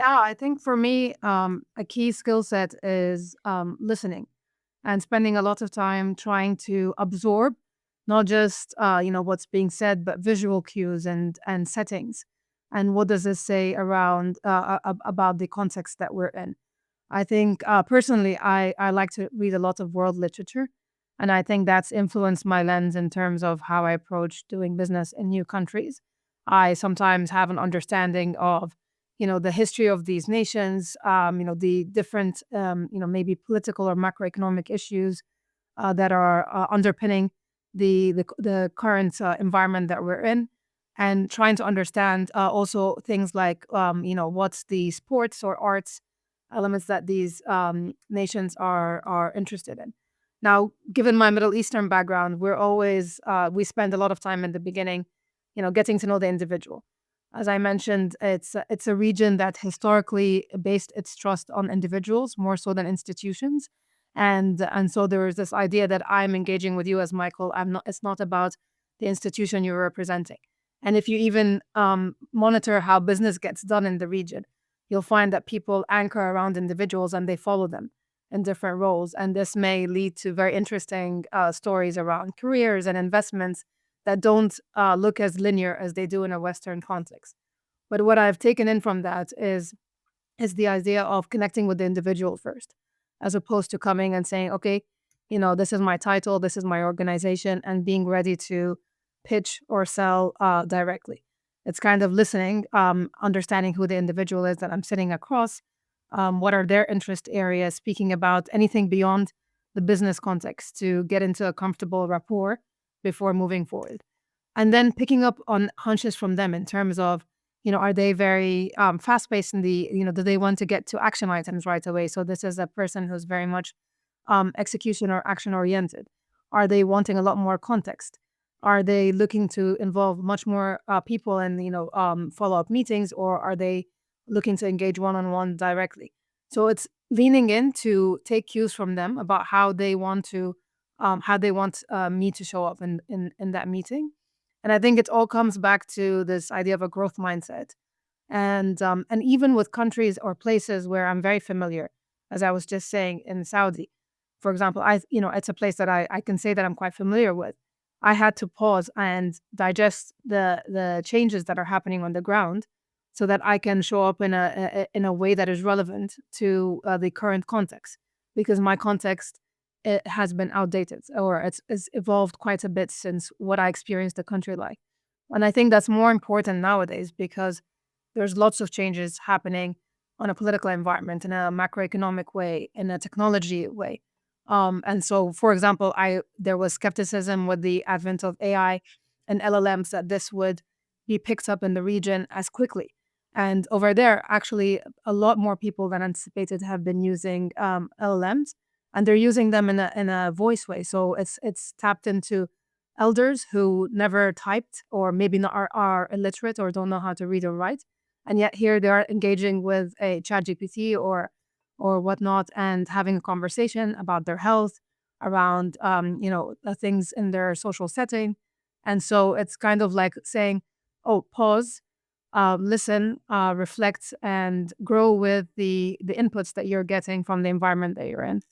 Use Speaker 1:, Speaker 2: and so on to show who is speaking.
Speaker 1: Yeah, I think for me, a key skill set is listening and spending a lot of time trying to absorb not just what's being said, but visual cues and settings, and what does this say around about the context that we're in. I think personally, I like to read a lot of world literature, and I think that's influenced my lens in terms of how I approach doing business in new countries. I sometimes have an understanding of, the history of these nations, the different, maybe political or macroeconomic issues that are underpinning the current environment that we're in, and trying to understand also things like, what's the sports or arts elements that these nations are interested in. Now, given my Middle Eastern background, we spend a lot of time in the beginning, getting to know the individual. As I mentioned, it's a region that historically based its trust on individuals more so than institutions, and so there is this idea that I'm engaging with you as Michael. I'm not. It's not about the institution you're representing. And if you even monitor how business gets done in the region, you'll find that people anchor around individuals and they follow them in different roles. And this may lead to very interesting stories around careers and investments that don't look as linear as they do in a Western context. But what I've taken in from that is the idea of connecting with the individual first, as opposed to coming and saying, okay, this is my title, this is my organization, and being ready to pitch or sell directly. It's kind of listening, understanding who the individual is that I'm sitting across, what are their interest areas, speaking about anything beyond the business context to get into a comfortable rapport before moving forward. And then picking up on hunches from them in terms of, are they very fast paced in do they want to get to action items right away? So this is a person who's very much execution or action oriented. Are they wanting a lot more context? Are they looking to involve much more people in, follow up meetings, or are they looking to engage one on one directly? So it's leaning in to take cues from them about how they want me to show up in that meeting. And I think it all comes back to this idea of a growth mindset. And even with countries or places where I'm very familiar, as I was just saying in Saudi, for example, it's a place that I can say that I'm quite familiar with. I had to pause and digest the changes that are happening on the ground, so that I can show up in a way that is relevant to the current context, because my context, it has been outdated, or it's evolved quite a bit since what I experienced the country like. And I think that's more important nowadays because there's lots of changes happening on a political environment, in a macroeconomic way, in a technology way. And so, for example, there was skepticism with the advent of AI and LLMs that this would be picked up in the region as quickly. And over there, actually, a lot more people than anticipated have been using LLMs, and they're using them in a voice way. So it's tapped into elders who never typed, or maybe not are illiterate or don't know how to read or write, and yet here they are engaging with a chat GPT or whatnot, and having a conversation about their health, around things in their social setting. And so it's kind of like saying, oh, pause, listen, reflect, and grow with the inputs that you're getting from the environment that you're in.